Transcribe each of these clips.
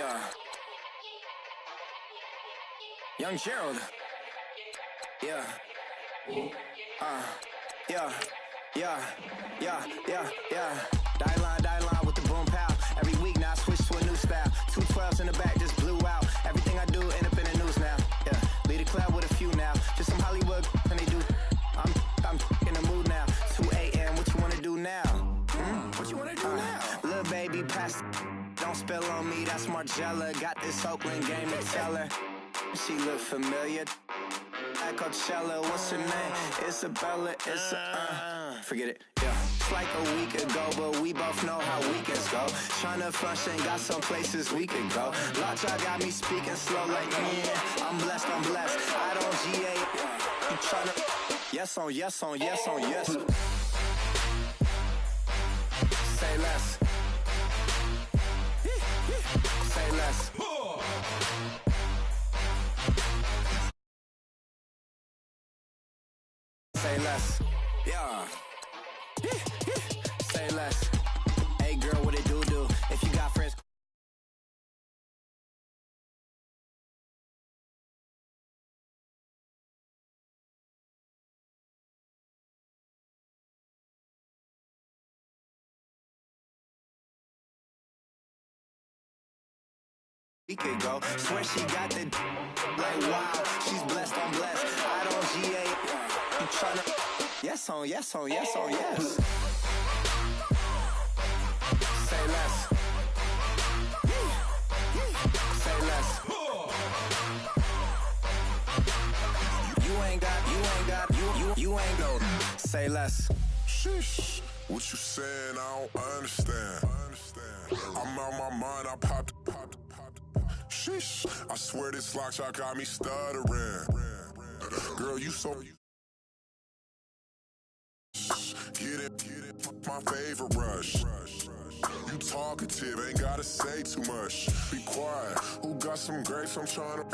Yeah. Young Gerald. Yeah. Yeah. Die line with the boom pow. Every week now I switch to a new style. 212s in the back just blew out. Everything I do end up in the news now. Yeah. Lead a club with a few now. Just some Hollywood and they do. I'm in the mood now. 2 a.m. What you wanna do now? What you wanna do now? Little baby pass. Don't spill on me. That's Margella. Got this Oakland game to tell her. She look familiar. At Coachella, what's her name? Isabella, forget it, yeah. It's like a week ago, but we both know how weekends go. Tryna function, got some places we could go. Lockjaw got me speaking slow like, yeah, I'm blessed. I don't GA, you tryna, yes on yes. Say less. Say less. Say less, yeah. Say less. Hey girl, what it do? If you got friends, we could go. Swear she got the like wow. She's blessed. I don't GA. You tryna yes on yes. Say less. Say less. You ain't go. Say less. Sheesh. What you saying? I don't understand. I'm out my mind. I popped. Sheesh. I swear this lockjaw got me stuttering. Girl, you so. Get it, my favorite rush. You talkative, ain't gotta say too much. Be quiet, who got some grapes? I'm tryna.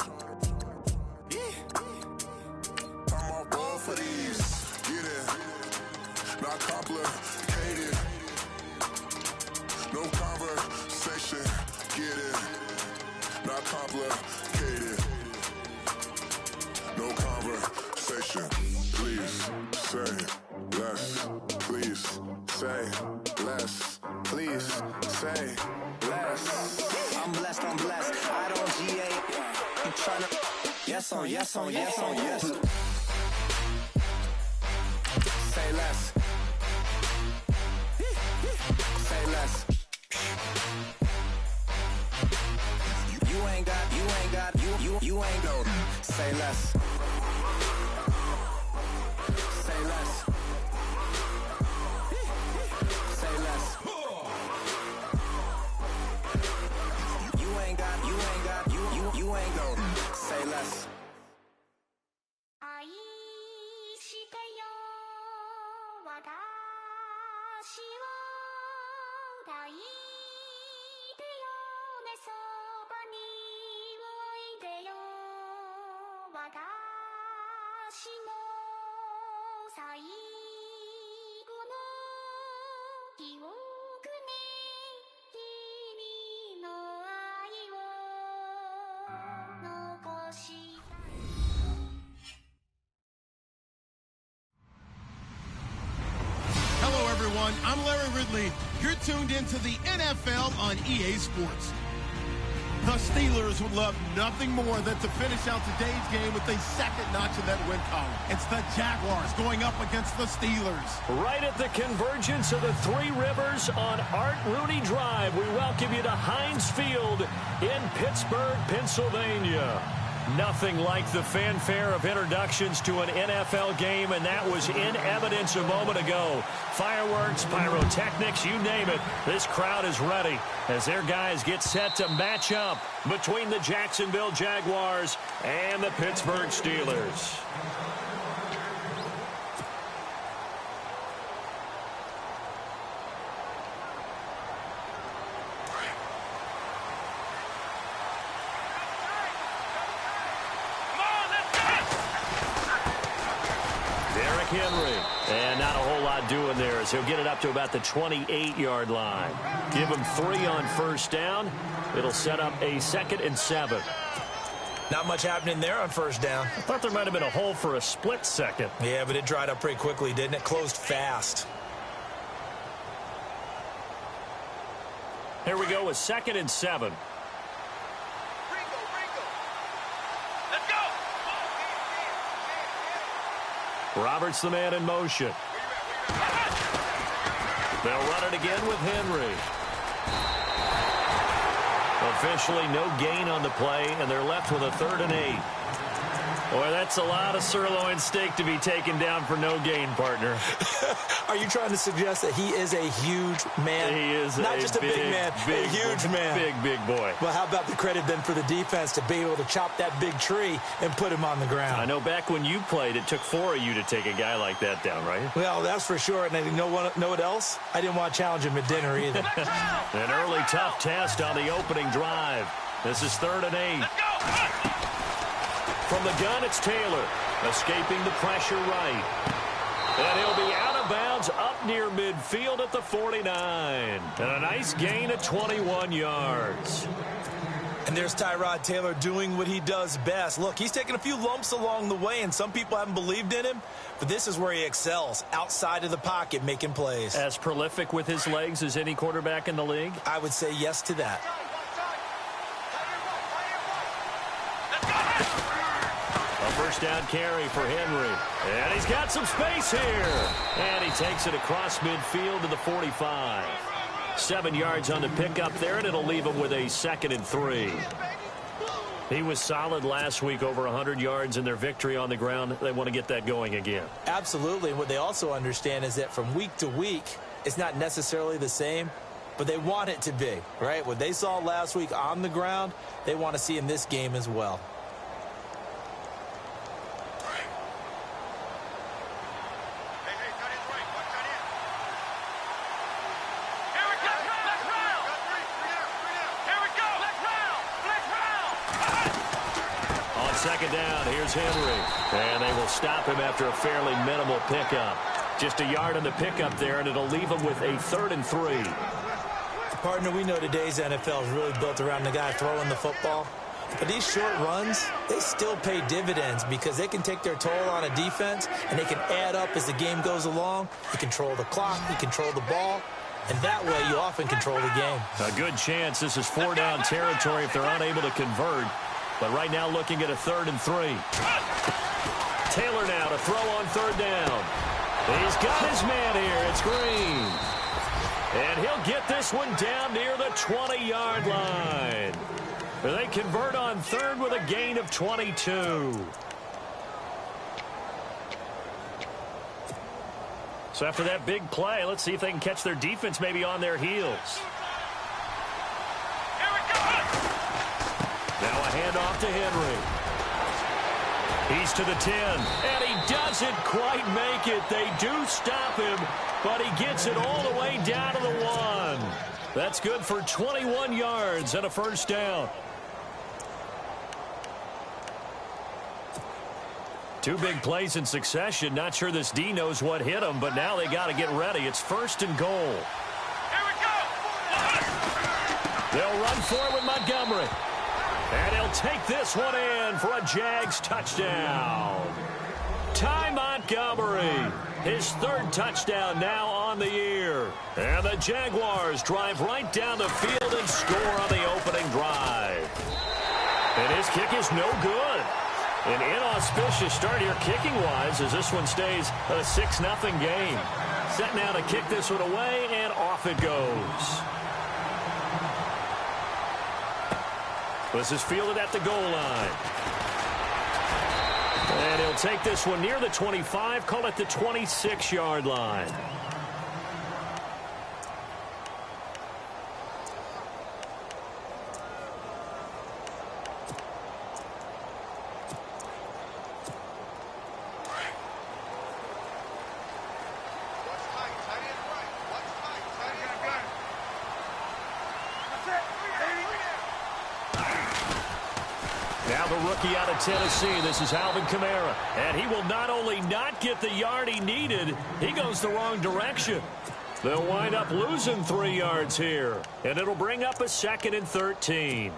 I'm off ball for these. Get it, not complicated. No conversation. Get it, not complicated. No conversation. Please say less. Please say less. Please say less. I'm blessed. I don't GA. You tryna yes on yes. Say less. Say less. You ain't got. You ain't go. Say less. Say less. Say less. You ain't got. You ain't go. Say less. Hello, everyone. I'm Larry Ridley. You're tuned into the NFL on EA Sports. The Steelers would love nothing more than to finish out today's game with a second notch in that win column. It's the Jaguars going up against the Steelers. Right at the convergence of the Three Rivers on Art Rooney Drive, we welcome you to Heinz Field in Pittsburgh, Pennsylvania. Nothing like the fanfare of introductions to an NFL game, and that was in evidence a moment ago. Fireworks, pyrotechnics, you name it. This crowd is ready as their guys get set to match up between the Jacksonville Jaguars and the Pittsburgh Steelers. Henry. And not a whole lot doing there is he'll get it up to about the 28-yard line. Give him 3 on first down. It'll set up a 2nd and 7. Not much happening there on first down. I thought there might have been a hole for a split second. Yeah, but it dried up pretty quickly, didn't it? Closed fast. Here we go with 2nd and 7. Let's go. Roberts the man in motion. They'll run it again with Henry. Officially no gain on the play, and they're left with a 3rd and 8. Boy, that's a lot of sirloin steak to be taken down for no gain, partner. Are you trying to suggest that he is a huge man? He is not just a big man, a huge man. Big boy. Well, how about the credit then for the defense to be able to chop that big tree and put him on the ground? I know back when you played, it took 4 of you to take a guy like that down, right? Well, that's for sure. And you know what else? I didn't want to challenge him at dinner either. An early tough test on the opening drive. This is 3rd and 8. Let's go. From the gun, it's Taylor, escaping the pressure right. And he'll be out of bounds up near midfield at the 49. And a nice gain of 21 yards. And there's Tyrod Taylor doing what he does best. Look, he's taken a few lumps along the way, and some people haven't believed in him. But this is where he excels, outside of the pocket, making plays. As prolific with his legs as any quarterback in the league? I would say yes to that. A first down carry for Henry. And he's got some space here. And he takes it across midfield to the 45. 7 yards on the pickup there, and it'll leave him with a 2nd and 3. He was solid last week, over 100 yards in their victory on the ground. They want to get that going again. Absolutely. What they also understand is that from week to week, it's not necessarily the same, but they want it to be, right? What they saw last week on the ground, they want to see in this game as well. Second down, here's Henry. And they will stop him after a fairly minimal pickup. Just a yard on the pickup there, and it'll leave him with a 3rd and 3. Partner, we know today's NFL is really built around the guy throwing the football. But these short runs, they still pay dividends because they can take their toll on a defense, and they can add up as the game goes along. You control the clock, you control the ball, and that way you often control the game. A good chance this is 4-down territory if they're unable to convert. But right now looking at a 3rd and 3. Taylor now to throw on 3rd down. He's got his man here. It's Green. And he'll get this one down near the 20-yard line. They convert on 3rd with a gain of 22. So after that big play, let's see if they can catch their defense maybe on their heels. Now a handoff to Henry. He's to the 10, and he doesn't quite make it. They do stop him, but he gets it all the way down to the 1. That's good for 21 yards and a first down. 2 big plays in succession. Not sure this D knows what hit him, but now they got to get ready. It's 1st and goal. Here we go. They'll run for it with Montgomery. And he'll take this one in for a Jags touchdown. Ty Montgomery, his 3rd touchdown now on the year. And the Jaguars drive right down the field and score on the opening drive. And his kick is no good. An inauspicious start here kicking-wise as this one stays a 6-0 game. Set now to kick this one away, and off it goes. This is fielded at the goal line. And he'll take this one near the 25, call it the 26-yard line. Now Now the rookie out of Tennessee, this is Alvin Kamara. And he will not only not get the yard he needed, he goes the wrong direction. They'll wind up losing 3 yards here. And it'll bring up a 2nd and 13.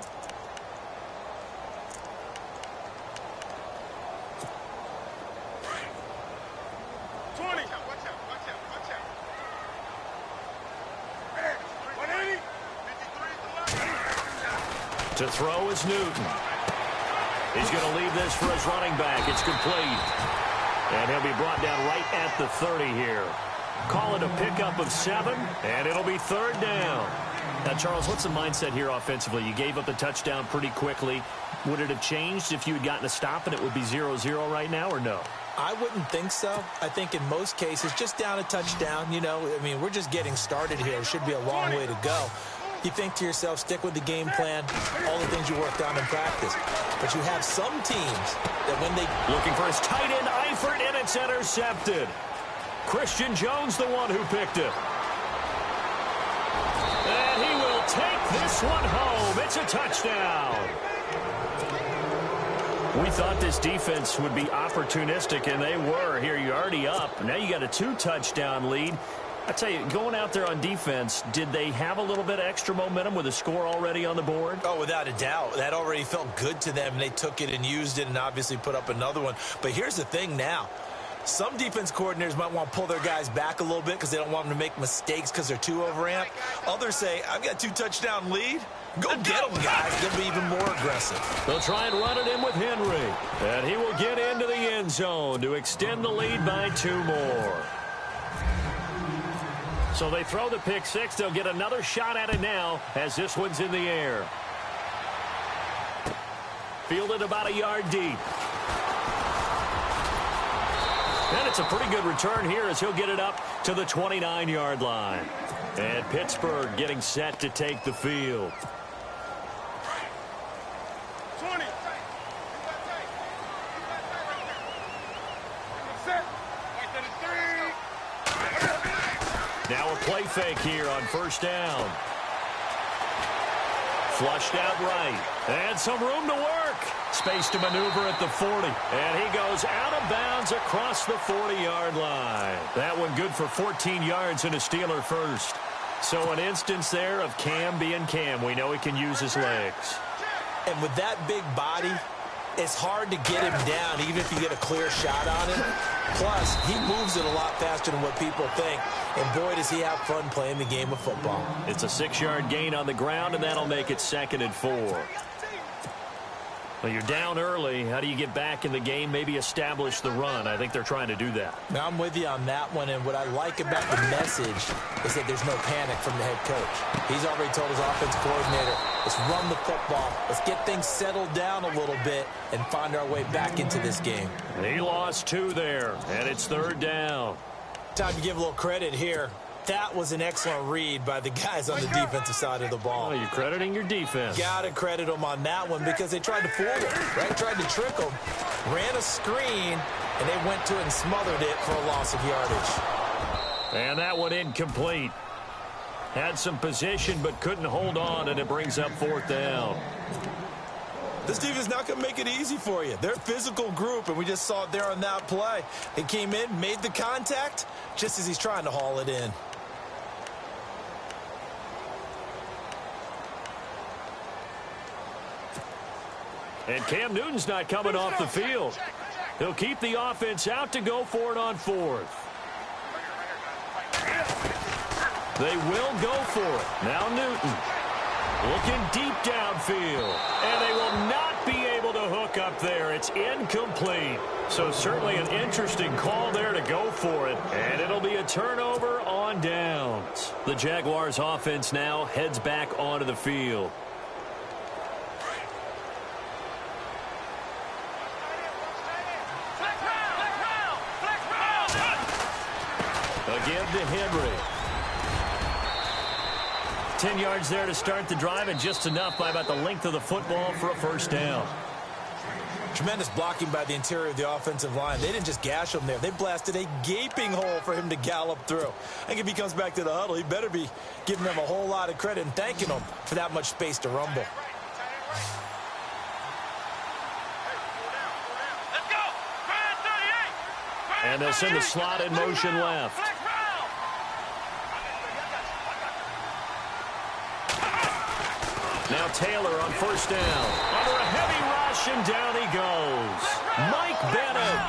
To throw is Newton. He's going to leave this for his running back. It's complete. And he'll be brought down right at the 30 here. Call it a pickup of 7, and it'll be 3rd down. Now, Charles, what's the mindset here offensively? You gave up the touchdown pretty quickly. Would it have changed if you had gotten a stop and it would be 0-0 right now, or no? I wouldn't think so. I think in most cases, just down a touchdown, you know, I mean, we're just getting started here. It should be a long way to go. You think to yourself, stick with the game plan, all the things you worked on in practice. But you have some teams that when they... Looking for his tight end, Eifert, and it's intercepted. Christian Jones, the one who picked it. And he will take this one home. It's a touchdown. We thought this defense would be opportunistic, and they were. Here, you're already up. Now you got a 2-touchdown lead. I tell you, going out there on defense, did they have a little bit of extra momentum with a score already on the board? Oh, without a doubt. That already felt good to them. They took it and used it and obviously put up another one. But here's the thing now. Some defense coordinators might want to pull their guys back a little bit because they don't want them to make mistakes because they're too overamped. Others say, I've got a 2-touchdown lead. Go get them, guys. They'll be even more aggressive. They'll try and run it in with Henry. And he will get into the end zone to extend the lead by 2 more. So they throw the pick 6. They'll get another shot at it now as this one's in the air. Fielded about a yard deep. And it's a pretty good return here as he'll get it up to the 29-yard line. And Pittsburgh getting set to take the field. 20. Now a play fake here on 1st down. Flushed out right. And some room to work. Space to maneuver at the 40. And he goes out of bounds across the 40-yard line. That one good for 14 yards and a Steeler first. So an instance there of Cam being Cam. We know he can use his legs. And with that big body, it's hard to get him down even if you get a clear shot on him. Plus, he moves it a lot faster than what people think. And boy, does he have fun playing the game of football. It's a 6-yard gain on the ground, and that'll make it 2nd and 4. Well, you're down early. How do you get back in the game, maybe establish the run? I think they're trying to do that. Now, I'm with you on that one, and what I like about the message is that there's no panic from the head coach. He's already told his offensive coordinator, let's run the football. Let's get things settled down a little bit and find our way back into this game. He lost 2 there, and it's 3rd down. Time to give a little credit here. That was an excellent read by the guys on the defensive side of the ball. Oh, you're crediting your defense. Got to credit them on that one because they tried to fool him, right? Tried to trick him, ran a screen, and they went to it and smothered it for a loss of yardage. And that one incomplete. Had some position but couldn't hold on, and it brings up 4th down. This defense is not going to make it easy for you. They're a physical group, and we just saw it there on that play. They came in, made the contact, just as he's trying to haul it in. And Cam Newton's not coming off the field. He'll keep the offense out to go for it on 4th. They will go for it. Now Newton looking deep downfield. And they will not be able to hook up there. It's incomplete. So certainly an interesting call there to go for it. And it'll be a turnover on downs. The Jaguars offense now heads back onto the field. Again to Henry. 10 yards there to start the drive, and just enough by about the length of the football for a 1st down. Tremendous blocking by the interior of the offensive line. They didn't just gash him there. They blasted a gaping hole for him to gallop through. I think if he comes back to the huddle, he better be giving them a whole lot of credit and thanking them for that much space to rumble. And they'll send the slot in motion left. Now Taylor on first down. Under a heavy rush, and down he goes. Mike Bennett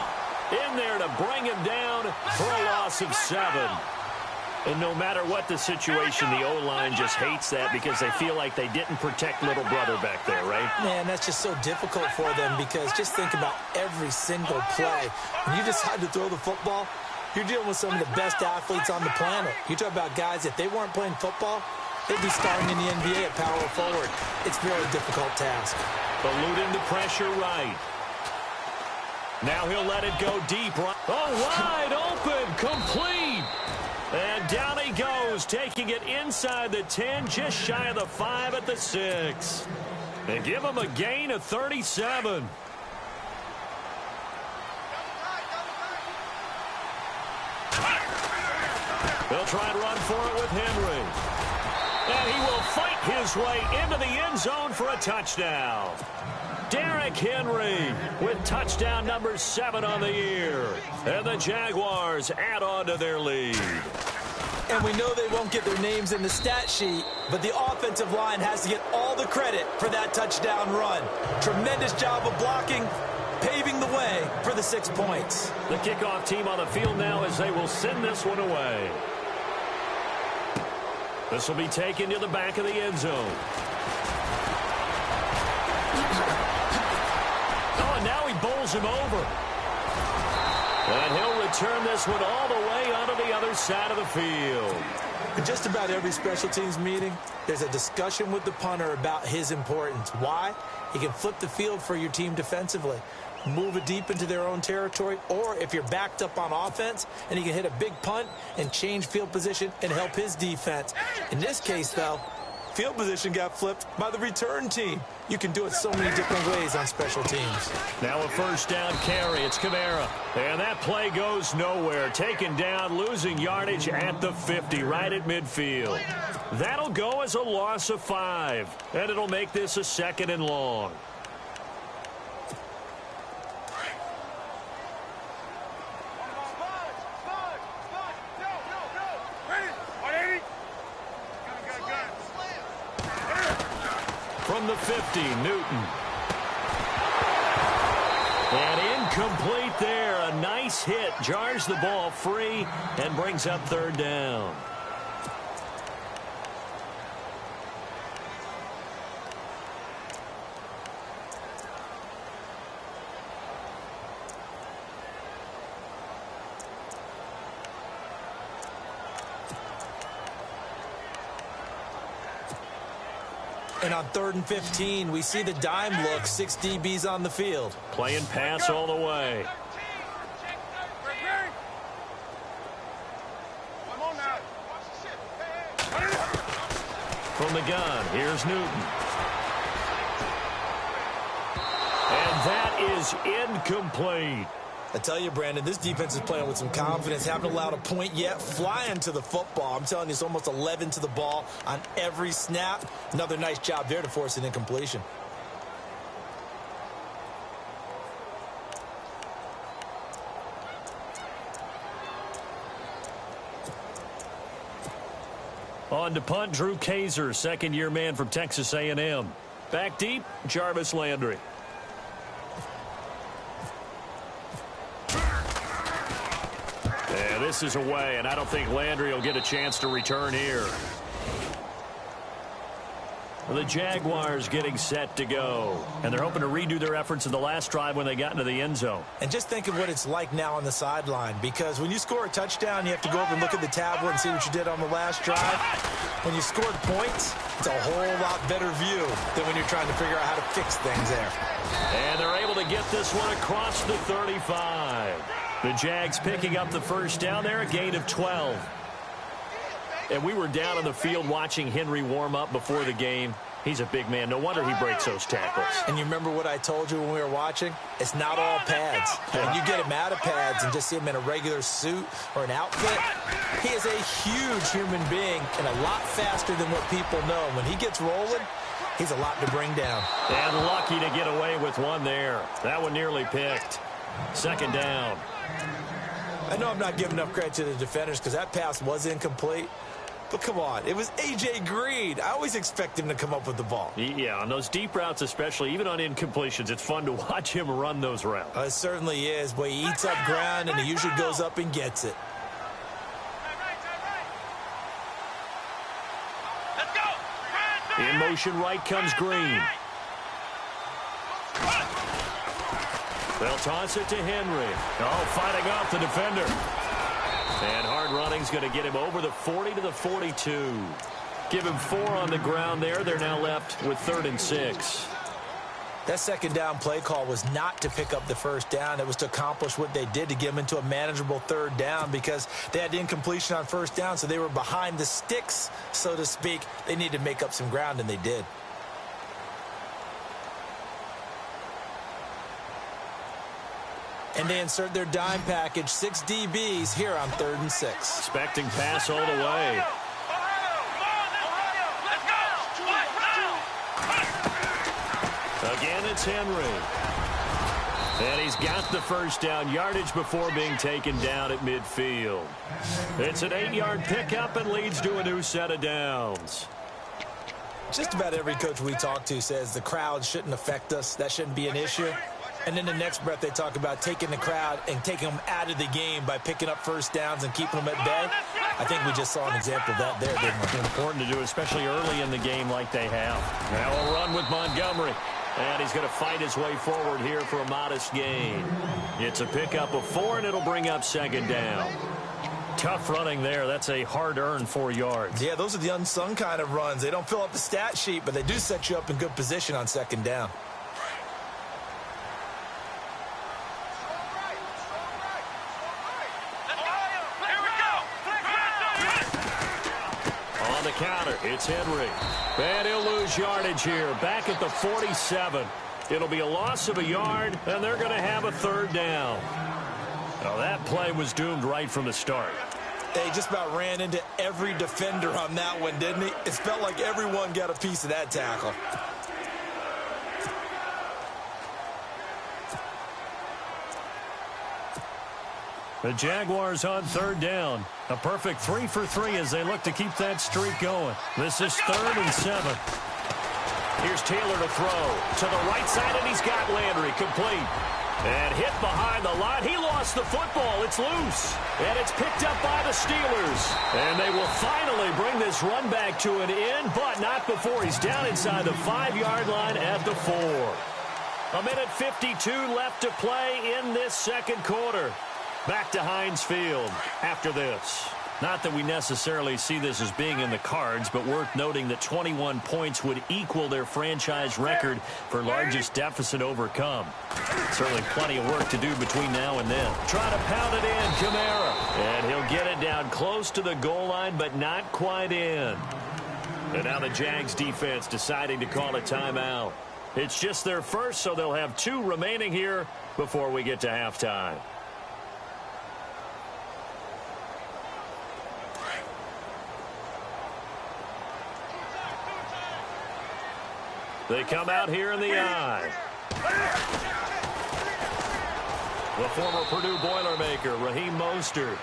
in there to bring him down for a loss of 7. And no matter what the situation, the O-line just hates that because they feel like they didn't protect little brother back there, right? Man, that's just so difficult for them because just think about every single play. When you decide to throw the football, you're dealing with some of the best athletes on the planet. You talk about guys, if they weren't playing football, they'd be starting in the NBA at power forward. It's a very difficult task. Balut into pressure right. Now he'll let it go deep. Oh, wide open, complete. And down he goes, taking it inside the 10, just shy of the 5 at the 6. They give him a gain of 37. They'll try and run for it with Henry. And he will fight his way into the end zone for a touchdown. Derrick Henry with touchdown number 7 on the year. And the Jaguars add on to their lead. And we know they won't get their names in the stat sheet, but the offensive line has to get all the credit for that touchdown run. Tremendous job of blocking, paving the way for the 6 points. The kickoff team on the field now as they will send this one away. This will be taken to the back of the end zone. Oh, and now he bowls him over. And he'll return this one all the way onto the other side of the field. In just about every special teams meeting, there's a discussion with the punter about his importance. Why? He can flip the field for your team defensively, move it deep into their own territory, or if you're backed up on offense, and he can hit a big punt and change field position and help his defense. In this case, though, field position got flipped by the return team. You can do it so many different ways on special teams. Now a first down carry. It's Kamara. And that play goes nowhere. Taken down, losing yardage at the 50, right at midfield. That'll go as a loss of 5. And it'll make this a 2nd and long. From the 50, Newton. And incomplete there. A nice hit. Jars the ball free and brings up 3rd down. And on 3rd and 15, we see the dime look, 6 DBs on the field. Playing pass all the way. From the gun, here's Newton. And that is incomplete. I tell you, Brandon, this defense is playing with some confidence. Haven't allowed a point yet. Flying to the football. I'm telling you, it's almost 11 to the ball on every snap. Another nice job there to force an incompletion. On to punt, Drew Kaiser, second-year man from Texas A&M. Back deep, Jarvis Landry. And this is away, and I don't think Landry will get a chance to return here. The Jaguars getting set to go. And they're hoping to redo their efforts in the last drive when they got into the end zone. And just think of what it's like now on the sideline, because when you score a touchdown, you have to go over and look at the tablet and see what you did on the last drive. When you scored points, it's a whole lot better view than when you're trying to figure out how to fix things there. And they're able to get this one across the 35. The Jags picking up the first down there, a gain of 12. And we were down on the field watching Henry warm up before the game. He's a big man. No wonder he breaks those tackles. And you remember what I told you when we were watching? It's not all pads. When you get him out of pads and just see him in a regular suit or an outfit, he is a huge human being and a lot faster than what people know. When he gets rolling, he's a lot to bring down. And lucky to get away with one there. That one nearly picked. Second down. I know I'm not giving enough credit to the defenders because that pass was incomplete. But come on, it was A.J. Green. I always expect him to come up with the ball. Yeah, on those deep routes especially, even on incompletions, it's fun to watch him run those routes. It certainly is. Boy, he eats up ground, and he usually goes up and gets it. Let's go. In motion right comes Green. They'll toss it to Henry. Oh, fighting off the defender. And hard running's going to get him over the 40 to the 42. Give him 4 on the ground there. They're now left with 3rd and 6. That second down play call was not to pick up the first down. It was to accomplish what they did, to get them into a manageable 3rd down, because they had incompletion on first down, so they were behind the sticks, so to speak. They needed to make up some ground, and they did. And they insert their dime package, 6 DBs here on 3rd and 6. Expecting pass all the way. Again, it's Henry. And he's got the first down yardage before being taken down at midfield. It's an 8-yard pickup and leads to a new set of downs. Just about every coach we talk to says the crowd shouldn't affect us. That shouldn't be an issue. And in the next breath, they talk about taking the crowd and taking them out of the game by picking up first downs and keeping them at bay. I think we just saw an example of that there, didn't we? Important to do, especially early in the game like they have. Now a run with Montgomery. And he's going to fight his way forward here for a modest gain. It's a pickup of 4, and it'll bring up 2nd down. Tough running there. That's a hard-earned 4 yards. Yeah, those are the unsung kind of runs. They don't fill up the stat sheet, but they do set you up in good position on 2nd down. On the counter, it's Henry. And he'll lose yardage here. Back at the 47. It'll be a loss of a yard, and they're going to have a 3rd down. Now, that play was doomed right from the start. They just about ran into every defender on that one, didn't he? It felt like everyone got a piece of that tackle. The Jaguars on 3rd down. A perfect 3 for 3 as they look to keep that streak going. This is 3rd and 7. Here's Taylor to throw. To the right side, and he's got Landry complete. And hit behind the line. He lost the football. It's loose. And it's picked up by the Steelers. And they will finally bring this run back to an end, but not before he's down inside the 5-yard line at the 4. 1:52 left to play in this 2nd quarter. Back to Heinz Field after this. Not that we necessarily see this as being in the cards, but worth noting that 21 points would equal their franchise record for largest deficit overcome. Certainly plenty of work to do between now and then. Try to pound it in, Kamara. And he'll get it down close to the goal line, but not quite in. And now the Jags defense deciding to call a timeout. It's just their first, so they'll have 2 remaining here before we get to halftime. They come out here in the I. The former Purdue Boilermaker, Raheem Mostert.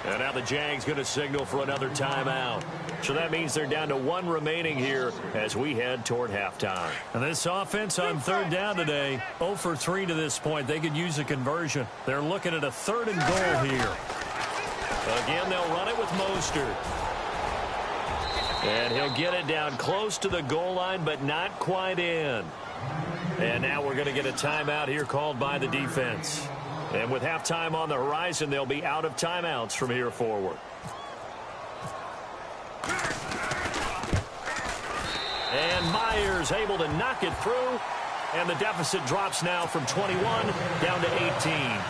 And now the Jags going to signal for another timeout. So that means they're down to 1 remaining here as we head toward halftime. And this offense on 3rd down today, 0 for 3 to this point. They could use a conversion. They're looking at a 3rd and goal here. Again, they'll run it with Mostert. And he'll get it down close to the goal line, but not quite in. And now we're going to get a timeout here called by the defense. And with halftime on the horizon, they'll be out of timeouts from here forward. And Myers able to knock it through. And the deficit drops now from 21 down to 18.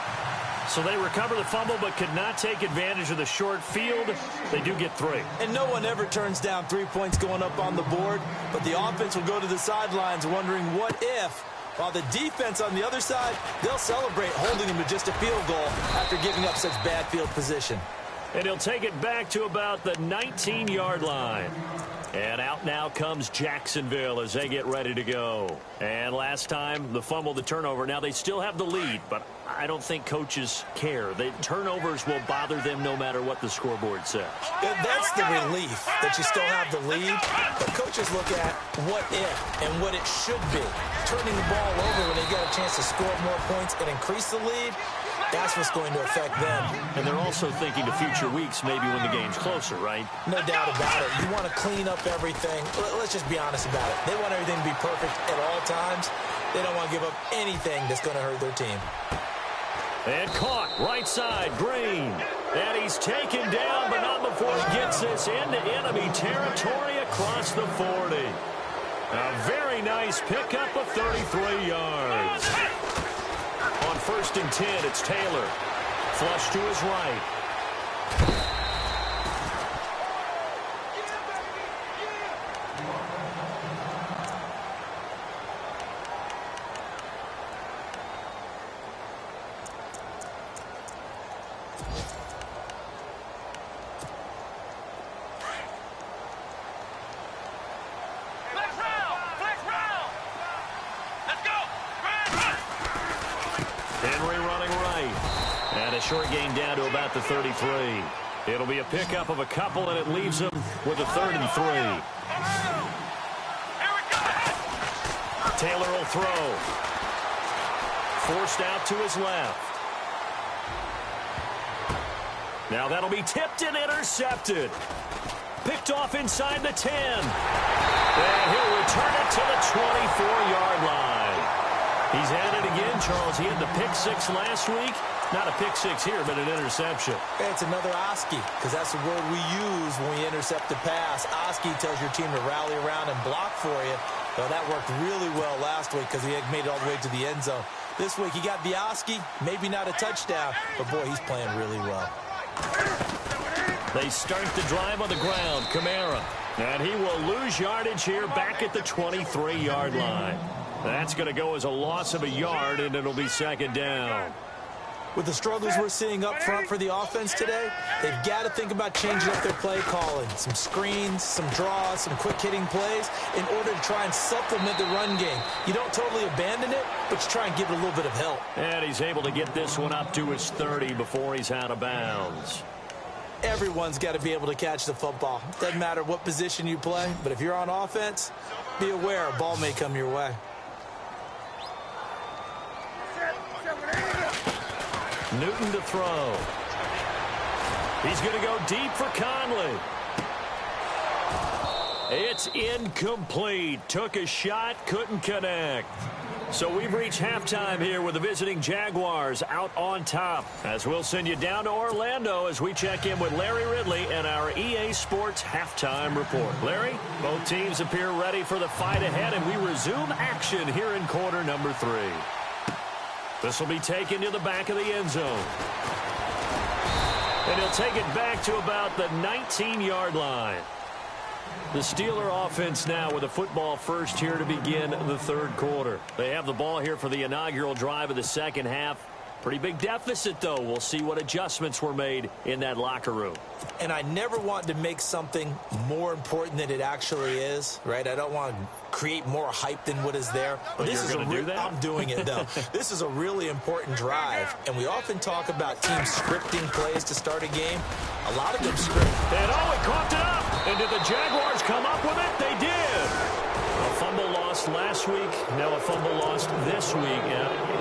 So they recover the fumble but could not take advantage of the short field. They do get 3. And no one ever turns down 3 points going up on the board, but the offense will go to the sidelines wondering what if, while the defense on the other side, they'll celebrate holding them to just a field goal after giving up such bad field position. And he'll take it back to about the 19-yard line. And out now comes Jacksonville as they get ready to go. And last time, the fumble, the turnover. Now they still have the lead, but I don't think coaches care. The turnovers will bother them no matter what the scoreboard says. That's the relief that you still have the lead. But coaches look at what if and what it should be. Turning the ball over when they get a chance to score more points and increase the lead, that's what's going to affect them. And they're also thinking to future weeks, maybe when the game's closer, right? No doubt about it. You want to clean up everything. Let's just be honest about it. They want everything to be perfect at all times. They don't want to give up anything that's going to hurt their team. And caught, right side, Green. And he's taken down, but not before he gets this into enemy territory across the 40. A very nice pickup of 33 yards. On 1st and 10, it's Taylor. Flush to his right. Short gain down to about the 33. It'll be a pickup of a couple, and it leaves him with a 3rd and 3. Taylor will throw. Forced out to his left. Now that'll be tipped and intercepted. Picked off inside the 10. And he'll return it to the 24-yard line. He's at it again, Charles. He had the pick 6 last week. Not a pick 6 here, but an interception. It's another Oski, because that's the word we use when we intercept a pass. Oski tells your team to rally around and block for you. Well, that worked really well last week because he had made it all the way to the end zone. This week he got the Oski, maybe not a touchdown, but boy, he's playing really well. They start the drive on the ground. Kamara. And he will lose yardage here back at the 23-yard line. That's going to go as a loss of a yard, and it'll be 2nd down. With the struggles we're seeing up front for the offense today, they've got to think about changing up their play calling. Some screens, some draws, some quick-hitting plays in order to try and supplement the run game. You don't totally abandon it, but you try and give it a little bit of help. And he's able to get this one up to his 30 before he's out of bounds. Everyone's got to be able to catch the football. Doesn't matter what position you play, but if you're on offense, be aware a ball may come your way. Newton to throw. He's going to go deep for Conley. It's incomplete. Took a shot, couldn't connect. So we've reached halftime here with the visiting Jaguars out on top. As we'll send you down to Orlando as we check in with Larry Ridley and our EA Sports halftime report. Larry, both teams appear ready for the fight ahead, and we resume action here in quarter number 3. This will be taken to the back of the end zone. And he'll take it back to about the 19-yard line. The Steeler offense now with a football first here to begin the 3rd quarter. They have the ball here for the inaugural drive of the 2nd half. Pretty big deficit, though. We'll see what adjustments were made in that locker room. And I never want to make something more important than it actually is, right? I don't want to create more hype than what is there. But this is going to do that? I'm doing it, though. This is a really important drive, and we often talk about teams scripting plays to start a game. A lot of them script. And he coughed it up. And did the Jaguars come up with it? They did. A fumble lost last week, now a fumble lost this week.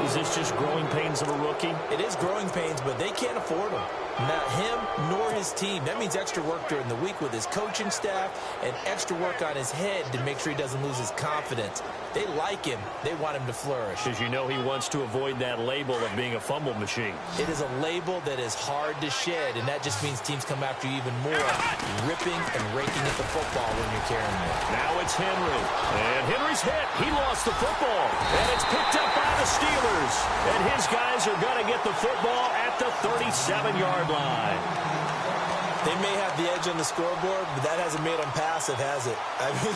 Is this just growing pains of a rookie? It is growing pains, but they can't afford them. Not him nor his team. That means extra work during the week with his coaching staff and extra work on his head to make sure he doesn't lose his confidence. They like him. They want him to flourish. Because you know he wants to avoid that label of being a fumble machine. It is a label that is hard to shed, and that just means teams come after you even more, ripping and raking at the football when you're carrying it. Now it's Henry. And Henry's hit. He lost the football. And it's picked up by the Steelers. And his guys are going to get the football at the 37-yard line. They may have the edge on the scoreboard, but that hasn't made them passive, has it? I mean,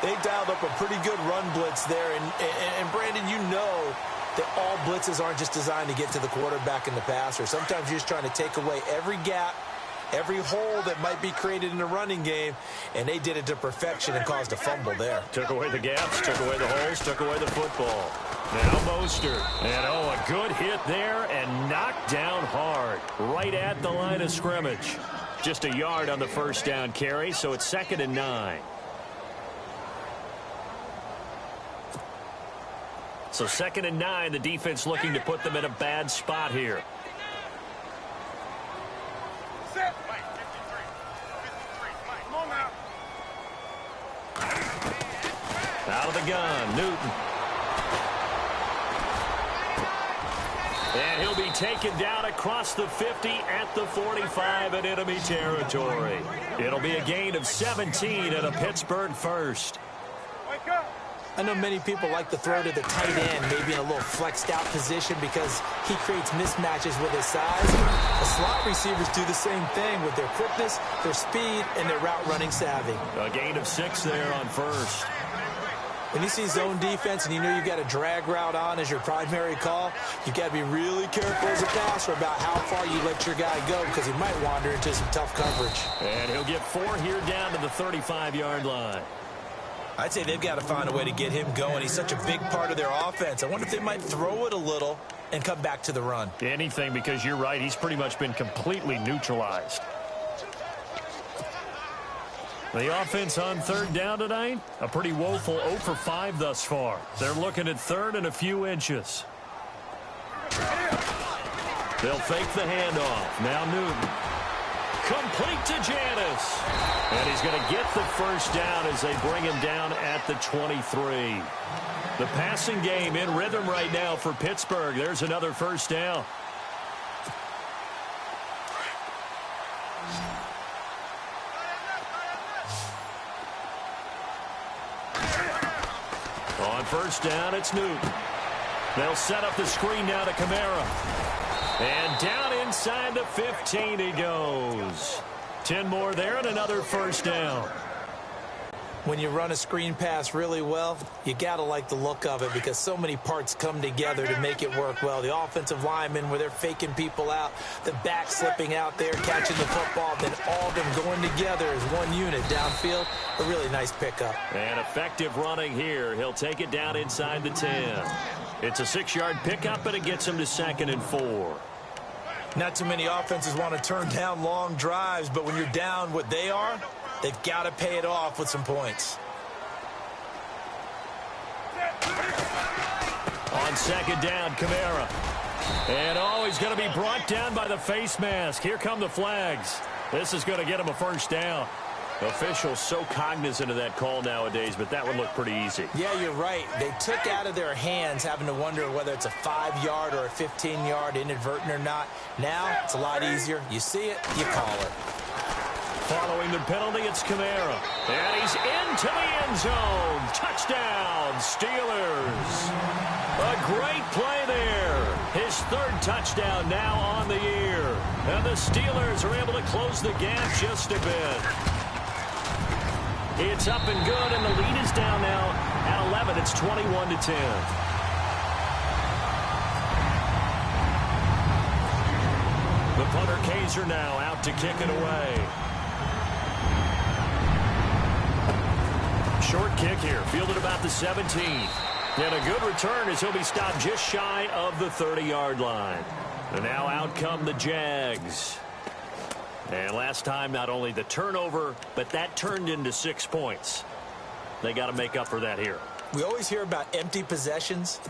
they've dialed up a pretty good run blitz there. And Brandon, you know that all blitzes aren't just designed to get to the quarterback and the passer. Sometimes you're just trying to take away every gap, every hole that might be created in the running game, and they did it to perfection and caused a fumble there. Took away the gaps, took away the holes, took away the football. Now Mostert. And, a good hit there and knocked down hard right at the line of scrimmage. Just a yard on the first down carry, so it's 2nd and 9. So 2nd and 9, the defense looking to put them in a bad spot here. Out of the gun, Newton. And he'll be taken down across the 50 at the 45 in enemy territory. It'll be a gain of 17 and a Pittsburgh first. I know many people like to throw to the tight end, maybe in a little flexed out position because he creates mismatches with his size. The slot receivers do the same thing with their quickness, their speed, and their route running savvy. A gain of 6 there on first. When you see zone defense and you know you've got a drag route on as your primary call, you've got to be really careful as a passer about how far you let your guy go because he might wander into some tough coverage. And he'll get 4 here down to the 35-yard line. I'd say they've got to find a way to get him going. He's such a big part of their offense. I wonder if they might throw it a little and come back to the run. Anything, because you're right. He's pretty much been completely neutralized. The offense on 3rd down tonight, a pretty woeful 0 for 5 thus far. They're looking at 3rd and a few inches. They'll fake the handoff. Now Newton. Complete to Janis. And he's going to get the first down as they bring him down at the 23. The passing game in rhythm right now for Pittsburgh. There's another first down. On first down, it's Newton. They'll set up the screen now to Kamara. And down inside the 15 he goes. 10 more there and another first down. When you run a screen pass really well, you got to like the look of it because so many parts come together to make it work well. The offensive linemen where they're faking people out, the back slipping out there, catching the football, then all of them going together as one unit downfield. A really nice pickup. And effective running here. He'll take it down inside the 10. It's a 6-yard pickup, and it gets him to 2nd and 4. Not too many offenses want to turn down long drives, but when you're down what they are, they've got to pay it off with some points. On 2nd down, Kamara. And he's going to be brought down by the face mask. Here come the flags. This is going to get him a first down. Officials so cognizant of that call nowadays, but that would look pretty easy. Yeah, you're right. They took out of their hands having to wonder whether it's a 5-yard or a 15-yard inadvertent or not. Now it's a lot easier. You see it, you call it. Following the penalty, it's Kamara. And he's into the end zone. Touchdown, Steelers. A great play there. His 3rd touchdown now on the year. And the Steelers are able to close the gap just a bit. It's up and good, and the lead is down now at 11. It's 21-10. The punter Kaiser now out to kick it away. Short kick here, fielded about the 17. And a good return as he'll be stopped just shy of the 30-yard line. And now out come the Jags. And last time, not only the turnover, but that turned into 6 points. They got to make up for that here. We always hear about empty possessions,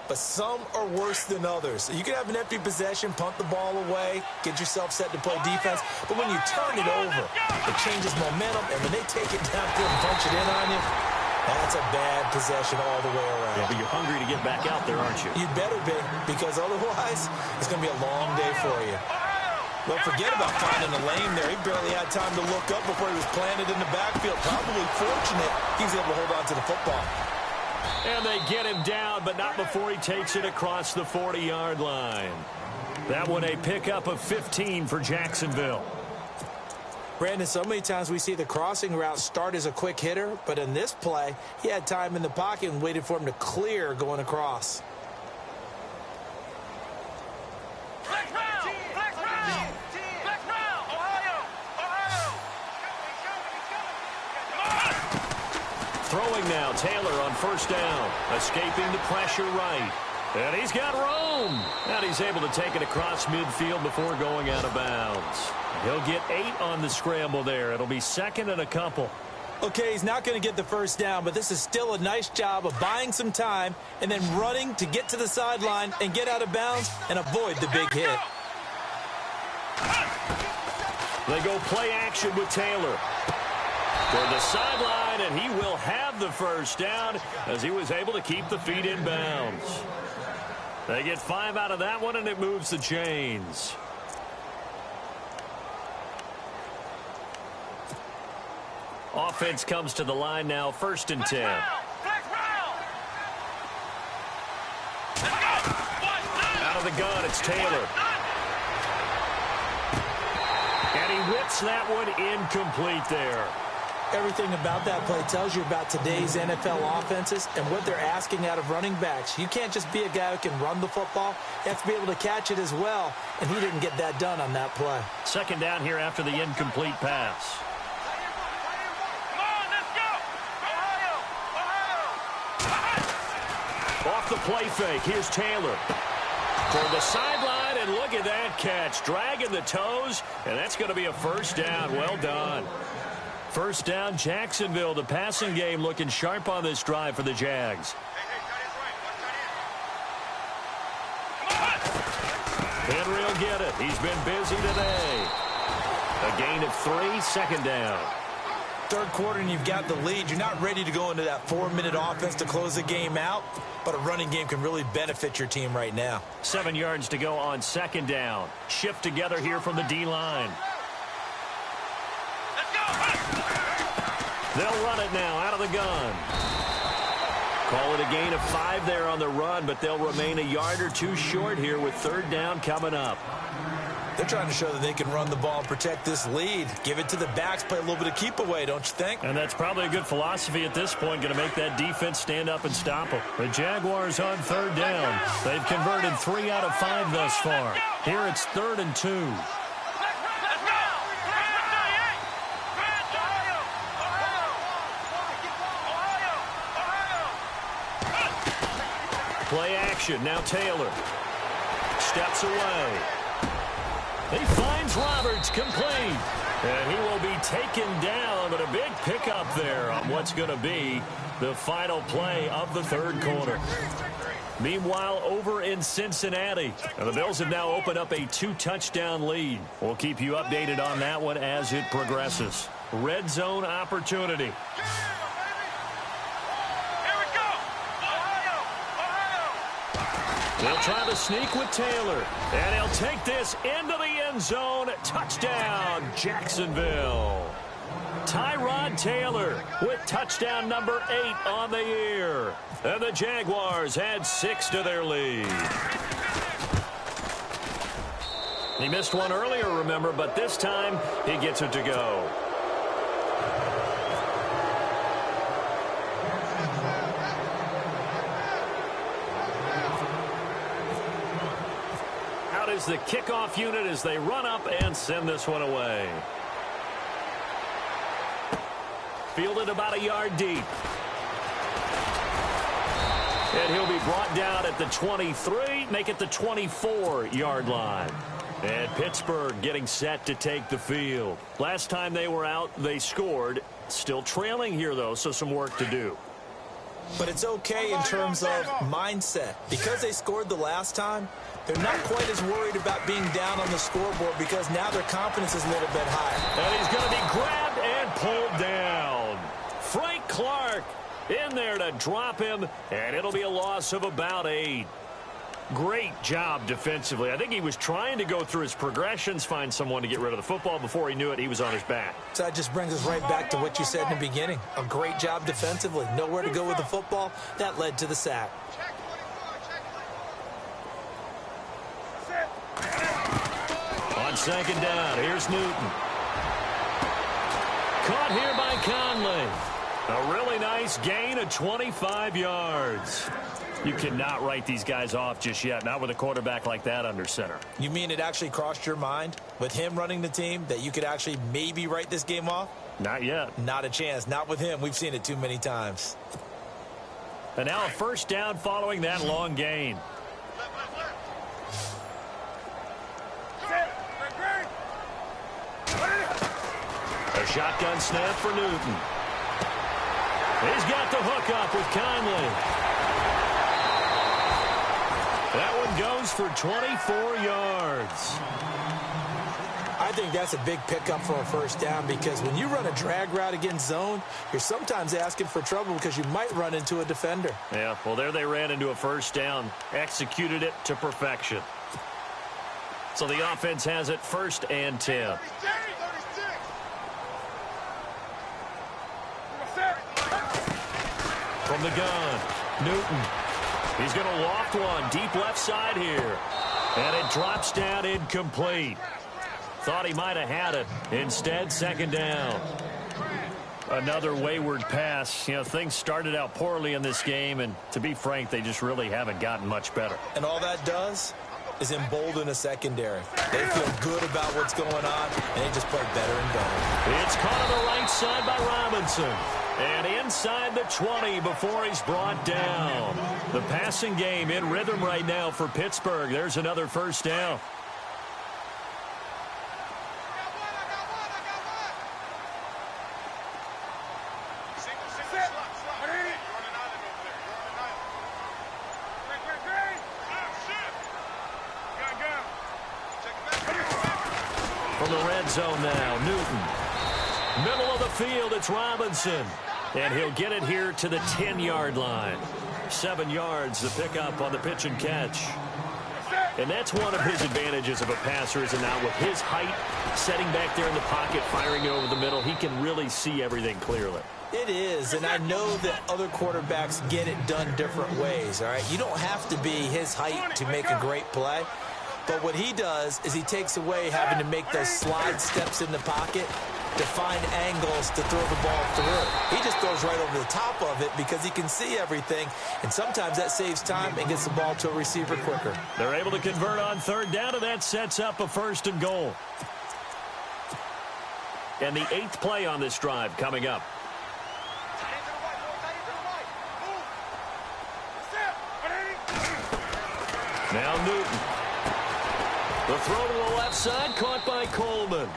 but some are worse than others. You can have an empty possession, punt the ball away, get yourself set to play defense, but when you turn it over, it changes momentum, and when they take it downfield and punch it in on you, that's a bad possession all the way around. Yeah, but you're hungry to get back out there, aren't you? You'd better be, because otherwise, it's going to be a long day for you. Well, forget about finding a lane there. He barely had time to look up before he was planted in the backfield. Probably fortunate he was able to hold on to the football. And they get him down, but not before he takes it across the 40-yard line. That one a pickup of 15 for Jacksonville. Brandon, so many times we see the crossing route start as a quick hitter, but in this play, he had time in the pocket and waited for him to clear going across. Throwing now, Taylor on first down. Escaping the pressure right. And he's got room. And he's able to take it across midfield before going out of bounds. He'll get 8 on the scramble there. It'll be second and a couple. Okay, he's not going to get the first down, but this is still a nice job of buying some time and then running to get to the sideline and get out of bounds and avoid the big hit. They go play action with Taylor. Toward the sideline, and he will have the first down as he was able to keep the feet in bounds. They get 5 out of that one, and it moves the chains. Offense comes to the line now, 1st and 10. Out of the gun, it's Taylor. And he whips that one incomplete there. Everything about that play tells you about today's NFL offenses and what they're asking out of running backs. You can't just be a guy who can run the football. You have to be able to catch it as well, and he didn't get that done on that play. Second down here after the incomplete pass. Off the play fake, here's Taylor. For the sideline, and look at that catch. Dragging the toes, and that's going to be a first down. Well done. First down, Jacksonville. The passing game looking sharp on this drive for the Jags. Henry will get it. He's been busy today. A gain of 3, second down. Third quarter and you've got the lead. You're not ready to go into that 4-minute offense to close the game out, but a running game can really benefit your team right now. 7 yards to go on second down. Shift together here from the D-line. They'll run it now out of the gun. Call it a gain of 5 there on the run, but they'll remain a yard or 2 short here with third down coming up. They're trying to show that they can run the ball and protect this lead. Give it to the backs, play a little bit of keep away, don't you think? And that's probably a good philosophy at this point, going to make that defense stand up and stop them. The Jaguars on third down. They've converted 3 out of 5 thus far. Here it's 3rd and 2. Play action, now Taylor. Steps away. He finds Roberts complete. And he will be taken down, but a big pickup there on what's going to be the final play of the third quarter. Meanwhile, over in Cincinnati, the Bills have now opened up a 2-touchdown lead. We'll keep you updated on that one as it progresses. Red zone opportunity. They'll try to sneak with Taylor, and he'll take this into the end zone. Touchdown, Jacksonville. Tyrod Taylor with touchdown number 8 on the year. And the Jaguars add 6 to their lead. He missed one earlier, remember, but this time he gets it to go. Is the kickoff unit as they run up and send this one away. Fielded about a yard deep. And he'll be brought down at the 23, make it the 24-yard line. And Pittsburgh getting set to take the field. Last time they were out, they scored. Still trailing here, though, so some work to do. But it's okay in terms of mindset. Because they scored the last time, they're not quite as worried about being down on the scoreboard because now their confidence is a little bit higher. And he's going to be grabbed and pulled down. Frank Clark in there to drop him, and it'll be a loss of about 8. Great job defensively. I think he was trying to go through his progressions, find someone to get rid of the football. Before he knew it, he was on his back. So that just brings us right back to what you said in the beginning. A great job defensively. Nowhere to go with the football. That led to the sack. On second down, here's Newton. Caught here by Conley. A really nice gain of 25 yards. You cannot write these guys off just yet, not with a quarterback like that under center. You mean it actually crossed your mind with him running the team that you could actually maybe write this game off? Not yet. Not a chance. Not with him. We've seen it too many times. And now a first down following that long gain. A shotgun snap for Newton. He's got the hook up with Conley. That one goes for 24 yards. I think that's a big pickup for a first down because when you run a drag route against zone, you're sometimes asking for trouble because you might run into a defender. Yeah, well, there they ran into a first down, executed it to perfection. So the offense has it 1st and 10. From the gun, Newton. He's going to loft one deep left side here. And it drops down incomplete. Thought he might have had it. Instead, 2nd down. Another wayward pass. You know, things started out poorly in this game, and to be frank, they just really haven't gotten much better. And all that does is embolden a secondary. They feel good about what's going on, and they just play better and better. It's caught on the right side by Robinson. And inside the 20 before he's brought down. The passing game in rhythm right now for Pittsburgh. There's another first down. From the red zone now, Newton. Middle of the field, it's Robinson. And he'll get it here to the 10-yard line. 7 yards, the pickup on the pitch and catch. And that's one of his advantages of a passer, is now with his height, setting back there in the pocket, firing it over the middle, he can really see everything clearly. It is, and I know that other quarterbacks get it done different ways, all right? You don't have to be his height to make a great play. But what he does is he takes away having to make those slide steps in the pocket to find angles to throw the ball through. He just throws right over the top of it because he can see everything, and sometimes that saves time and gets the ball to a receiver quicker. They're able to convert on 3rd down, and that sets up a 1st and goal. And the 8th play on this drive coming up. Now Newton. The throw to the left side, caught by Coleman.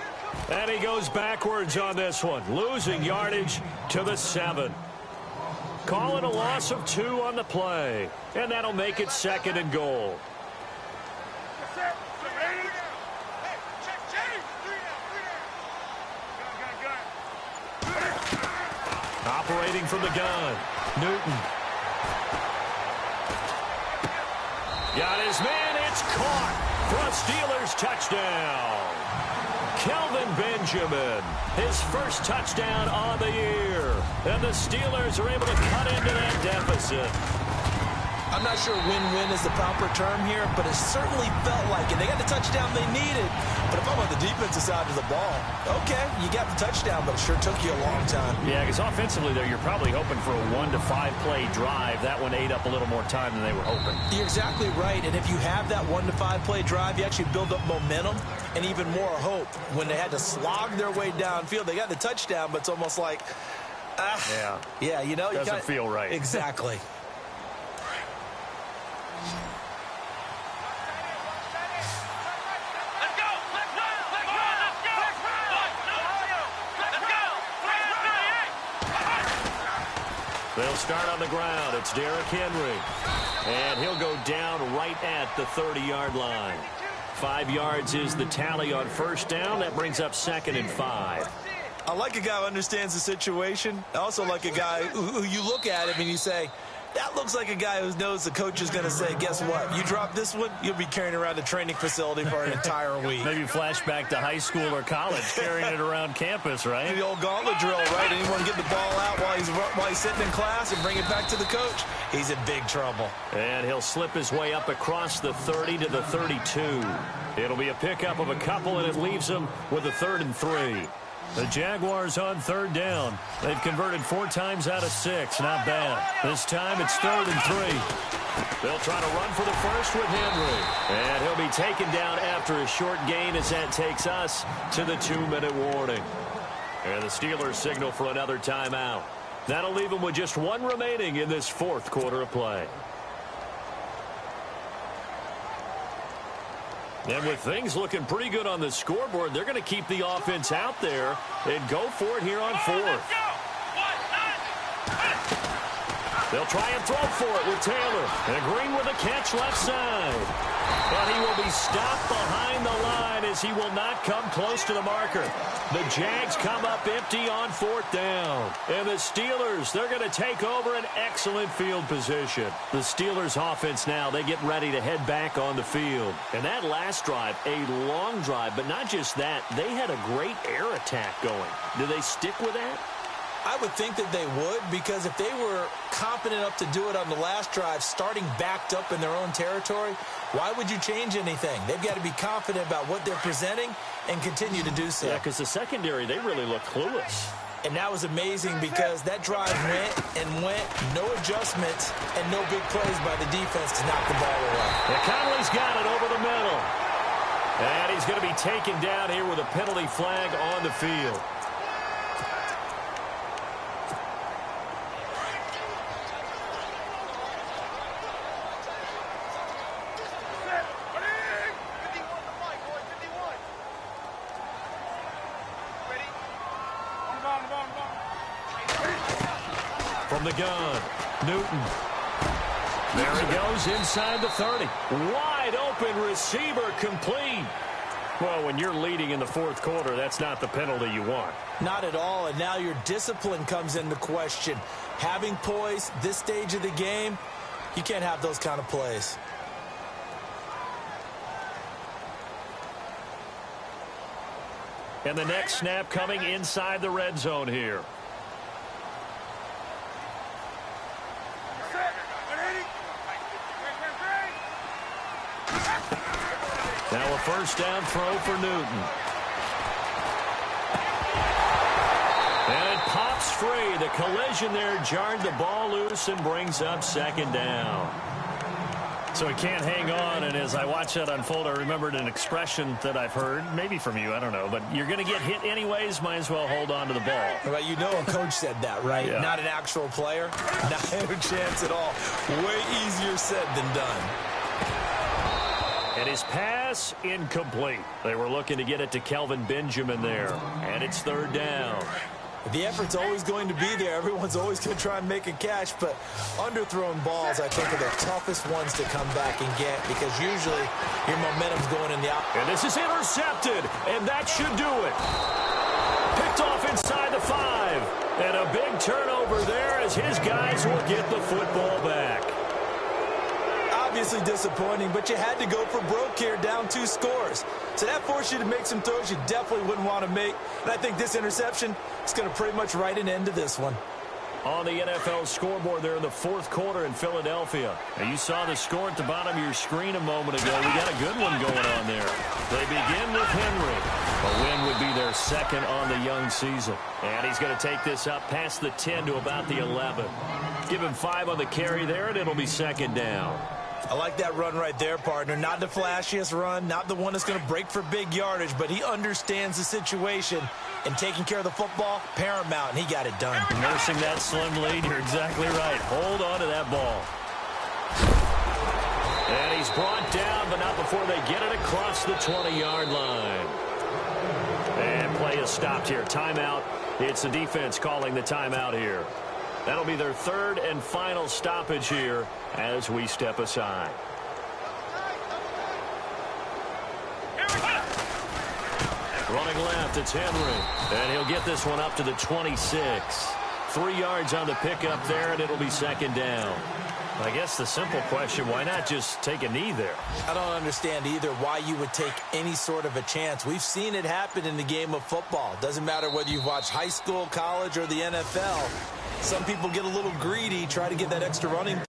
And he goes backwards on this one, losing yardage to the 7. Call it a loss of 2 on the play. And that'll make it 2nd and goal. Operating from the gun, Newton. Got his man, it's caught for a Steelers touchdown. Kelvin Benjamin, his first touchdown on the year. And the Steelers are able to cut into that deficit. I'm not sure win-win is the proper term here, but it certainly felt like it. They got the touchdown they needed. But if I'm on the defensive side of the ball, okay, you got the touchdown, but it sure took you a long time. Yeah, because offensively there, you're probably hoping for a 1 to 5 play drive. That one ate up a little more time than they were hoping. You're exactly right, and if you have that 1 to 5 play drive, you actually build up momentum and even more hope. When they had to slog their way downfield, they got the touchdown, but it's almost like, yeah, you know, doesn't feel right. Exactly. They'll start on the ground. It's Derrick Henry. And he'll go down right at the 30-yard line. 5 yards is the tally on first down. That brings up 2nd and 5. I like a guy who understands the situation. I also like a guy who you look at him and you say, that looks like a guy who knows the coach is going to say, guess what? You drop this one, you'll be carrying around the training facility for an entire week. Maybe flashback to high school or college, carrying it around campus, right? The old gauntlet drill, right? Anyone get the ball out while he's sitting in class and bring it back to the coach? He's in big trouble. And he'll slip his way up across the 30 to the 32. It'll be a pickup of a couple, and it leaves him with a 3rd and 3. The Jaguars on third down. They've converted 4 times out of 6. Not bad. This time it's 3rd and 3. They'll try to run for the first with Henry. And he'll be taken down after a short gain as that takes us to the 2-minute warning. And the Steelers signal for another timeout. That'll leave them with just 1 remaining in this 4th quarter of play. And with things looking pretty good on the scoreboard, they're going to keep the offense out there and go for it here on 4th. They'll try and throw for it with Taylor. And Green with a catch left side. But he will be stopped behind the line as he will not come close to the marker. The Jags come up empty on 4th down. And the Steelers, they're going to take over an excellent field position. The Steelers offense now, they get ready to head back on the field. And that last drive, a long drive, but not just that, they had a great air attack going. Do they stick with that? I would think that they would, because if they were confident enough to do it on the last drive, starting backed up in their own territory, why would you change anything? They've got to be confident about what they're presenting and continue to do so. Yeah, because the secondary, they really look clueless. And that was amazing because that drive went and went, no adjustments and no big plays by the defense to knock the ball away. Yeah, Conley's got it over the middle. And he's going to be taken down here with a penalty flag on the field. From the gun, Newton. There he goes inside the 30. Wide open receiver complete. Well, when you're leading in the 4th quarter, that's not the penalty you want. Not at all, and now your discipline comes into question. Having poise this stage of the game, you can't have those kind of plays. And the next snap coming inside the red zone here. Now a first down throw for Newton. And it pops free. The collision there jarred the ball loose and brings up 2nd down. So he can't hang on, and as I watch that unfold, I remembered an expression that I've heard, maybe from you, I don't know, but you're going to get hit anyways, might as well hold on to the ball. Well, you know a coach said that, right? Yeah. Not an actual player. Not a chance at all. Way easier said than done. And his pass incomplete. They were looking to get it to Kelvin Benjamin there, and it's 3rd down. The effort's always going to be there. Everyone's always going to try and make a catch, but underthrown balls, I think, are the toughest ones to come back and get because usually your momentum's going in the opposite. And this is intercepted, and that should do it. Picked off inside the 5, and a big turnover there as his guys will get the football back. Obviously disappointing, but you had to go for broke here, down 2 scores. So that forced you to make some throws you definitely wouldn't want to make. And I think this interception is going to pretty much write an end to this one. On the NFL scoreboard there in the 4th quarter in Philadelphia. Now you saw the score at the bottom of your screen a moment ago. We got a good one going on there. They begin with Henry. A win would be their 2nd on the young season. And he's going to take this up past the 10 to about the 11. Give him 5 on the carry there, and it'll be 2nd down. I like that run right there, partner. Not the flashiest run, not the one that's going to break for big yardage, but he understands the situation, and taking care of the football, paramount, and he got it done. Nursing that slim lead, you're exactly right. Hold on to that ball. And he's brought down, but not before they get it across the 20-yard line. And play is stopped here. Timeout. It's the defense calling the timeout here. That'll be their 3rd and final stoppage here as we step aside. Running left, it's Henry. And he'll get this one up to the 26. 3 yards on the pickup there, and it'll be 2nd down. I guess the simple question, why not just take a knee there? I don't understand either why you would take any sort of a chance. We've seen it happen in the game of football. Doesn't matter whether you've watched high school, college, or the NFL. Some people get a little greedy, try to get that extra running